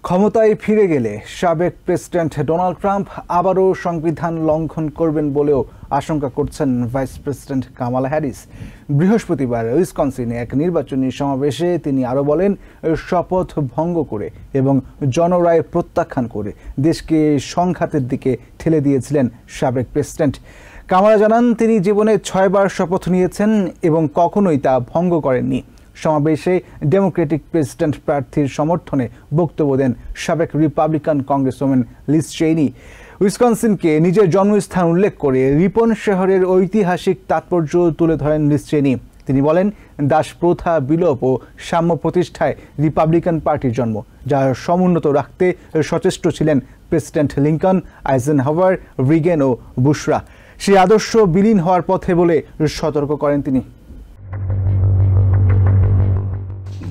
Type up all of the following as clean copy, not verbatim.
ক্ষমতায় ফিরে গেলে সাবেক প্রেসিডেন্ট ডোনাল্ড ট্রাম্প আবারও সংবিধান লঙ্ঘন করবেন বলেও আশঙ্কা করছেন ভাইস প্রেসিডেন্ট কামালা হ্যারিস। বৃহস্পতিবার উইসকনসিনে এক নির্বাচনী সমাবেশে তিনি আরও বলেন, শপথ ভঙ্গ করে এবং জনরায় প্রত্যাখ্যান করে দেশকে সংঘাতের দিকে ঠেলে দিয়েছিলেন সাবেক প্রেসিডেন্ট। কামালা জানান, তিনি জীবনে 6 বার শপথ নিয়েছেন এবং কখনোই তা ভঙ্গ করেননি। সমাবেশে ডেমোক্রেটিক প্রেসিডেন্ট প্রার্থীর সমর্থনে বক্তব্য দেন সাবেক রিপাবলিকান কংগ্রেসম্যান লিজ চেইনি। উইসকনসিনকে নিজের জন্মস্থান উল্লেখ করে রিপন শহরের ঐতিহাসিক তাৎপর্য তুলে ধরেন লিজ চেইনি। তিনি বলেন, দাস প্রথা বিলোপ ও সাম্য প্রতিষ্ঠায় রিপাবলিকান পার্টির জন্ম, যা সমুন্নত রাখতে সচেষ্ট ছিলেন প্রেসিডেন্ট লিঙ্কন, আইজেনহাওয়ার, রিগেন ও বুশরা। সেই আদর্শ বিলীন হওয়ার পথে বলে সতর্ক করেন তিনি।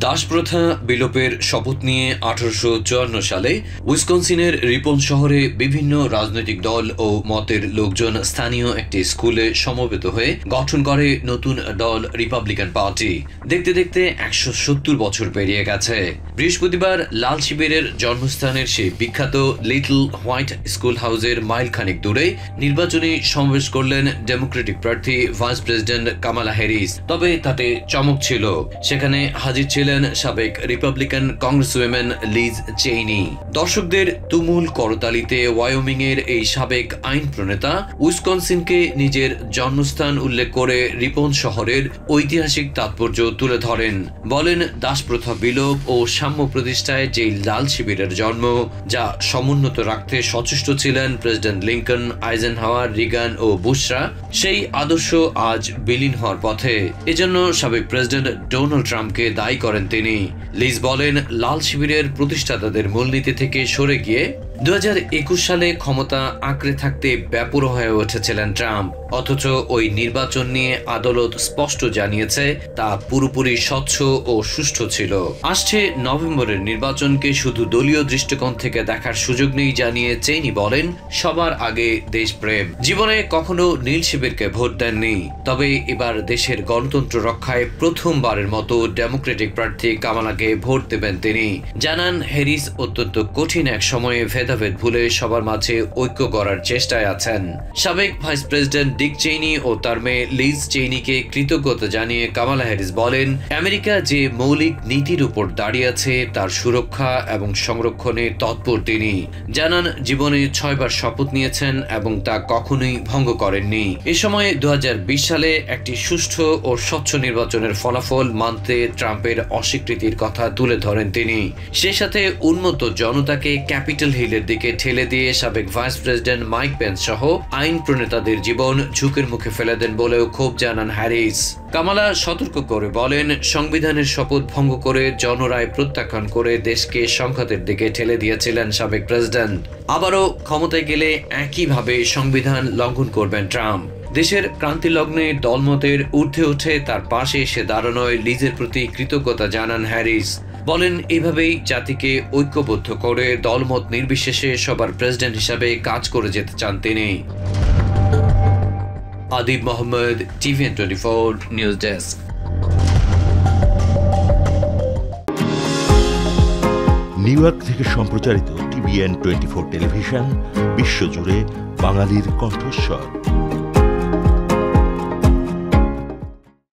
দাসপ্রথা বিলোপের শপথ নিয়ে 1854 সালে উইসকনসিনের রিপন শহরে বিভিন্ন রাজনৈতিক দল ও মতের লোকজন স্থানীয় একটি স্কুলে সমবেত হয়ে গঠন করে নতুন দল রিপাবলিকান পার্টি। দেখতে দেখতে 170 বছর পেরিয়ে গেছে। বৃহস্পতিবার লাল শিবিরের জন্মস্থানের সেই বিখ্যাত লিটল হোয়াইট স্কুল হাউসের মাইল খানিক দূরে নির্বাচনী সমাবেশ করলেন ডেমোক্রেটিক প্রার্থী ভাইস প্রেসিডেন্ট কামালা হ্যারিস। তবে তাতে চমক ছিল, সেখানে হাজির ছিলেন সাবেক রিপাবলিকান কংগ্রেসম্যান লিজ চেইনি। দর্শকদের তুমুল করতালিতে ওয়াইওমিং এর এই সাবেক আইন প্রণেতা উইসকনসিনকে নিজের জন্মস্থান উল্লেখ করে রিপন শহরের ঐতিহাসিক তাৎপর্য তুলে ধরেন। বলেন, দাসপ্রথা বিলোপ ও সাম্য প্রতিষ্ঠায় যে লাল শিবিরের জন্ম, যা সমুন্নত রাখতে সচেষ্ট ছিলেন প্রেসিডেন্ট লিঙ্কন, আইজেনহাওয়ার, রিগান ও বুশরা, সেই আদর্শ আজ বিলীন হওয়ার পথে। এজন্য সাবেক প্রেসিডেন্ট ডোনাল্ড ট্রাম্পকে দায়ী করেন তিনি। লিজ বলেন, লাল শিবিরের প্রতিষ্ঠাতাদের মূলনীতি থেকে সরে গিয়ে 2021 সালে ক্ষমতা আঁকড়ে থাকতে ব্যাপরোয়া হয়ে উঠেছিলেন ট্রাম্প। অথচ ওই নির্বাচন নিয়ে আদালত স্পষ্ট জানিয়েছে তা পুরোপুরি স্বচ্ছ ও সুষ্ঠু ছিল। আসছে নভেম্বরের নির্বাচনকে শুধু দলীয় দৃষ্টিকোণ থেকে দেখার সুযোগ নেই জানিয়ে চেইনি বলেন, সবার আগে দেশপ্রেম। জীবনে কখনো নীল শিবিরকে ভোট দেননি, তবে এবার দেশের গণতন্ত্র রক্ষায় প্রথমবারের মতো ডেমোক্রেটিক প্রার্থী কামালাকে ভোট দেবেন তিনি। জানান, হ্যারিস অত্যন্ত কঠিন এক সময়ে ভেদাভেদ ভুলে সবার মাঝে ঐক্য করার চেষ্টায় আছেন। সাবেক ভাইস প্রেসিডেন্ট ডিক চেইনি ও তার মেয়ে লিজ চেইনিকে কৃতজ্ঞতা জানিয়ে কামালা হ্যারিস বলেন, আমেরিকা যে মৌলিক নীতির উপর দাঁড়িয়ে আছে তার সুরক্ষা এবং সংরক্ষণে তৎপর তিনি। জানান, জীবনে 6 বার শপথ নিয়েছেন এবং তা কখনোই ভঙ্গ করেননি। এ সময় 2020 সালে একটি সুষ্ঠু ও স্বচ্ছ নির্বাচনের ফলাফল মানতে ট্রাম্পের অস্বীকৃতির কথা তুলে ধরেন তিনি। সে সাথে উন্মত্ত জনতাকে ক্যাপিটাল হিলের দিকে ঠেলে দিয়ে সাবেক ভাইস প্রেসিডেন্ট মাইক পেন্স সহ আইন প্রণেতাদের জীবন ঝুঁকির মুখে ফেলে দেন বলেও ক্ষোভ জানান হ্যারিস। কামালা সতর্ক করে বলেন, সংবিধানের শপথ ভঙ্গ করে জনরায় প্রত্যাখ্যান করে দেশকে সংঘাতের দিকে ঠেলে দিয়েছিলেন সাবেক প্রেসিডেন্ট। আবারও ক্ষমতায় গেলে একইভাবে সংবিধান লঙ্ঘন করবেন ট্রাম্প। দেশের ক্রান্তি লগ্নে দলমতের ঊর্ধ্বে উঠে তার পাশে এসে দাঁড়ানোয় লিজের প্রতি কৃতজ্ঞতা জানান হ্যারিস। বলেন, এভাবেই জাতিকে ঐক্যবদ্ধ করে দলমত নির্বিশেষে সবার প্রেসিডেন্ট হিসাবে কাজ করে যেতে চান তিনি। Adib Mohammad, TVN 24 news desk. New York থেকে সম্প্রচারিত টিভিএন 24 টেলিভিশন বিশ্বজুড়ে বাঙালির কণ্ঠস্বর।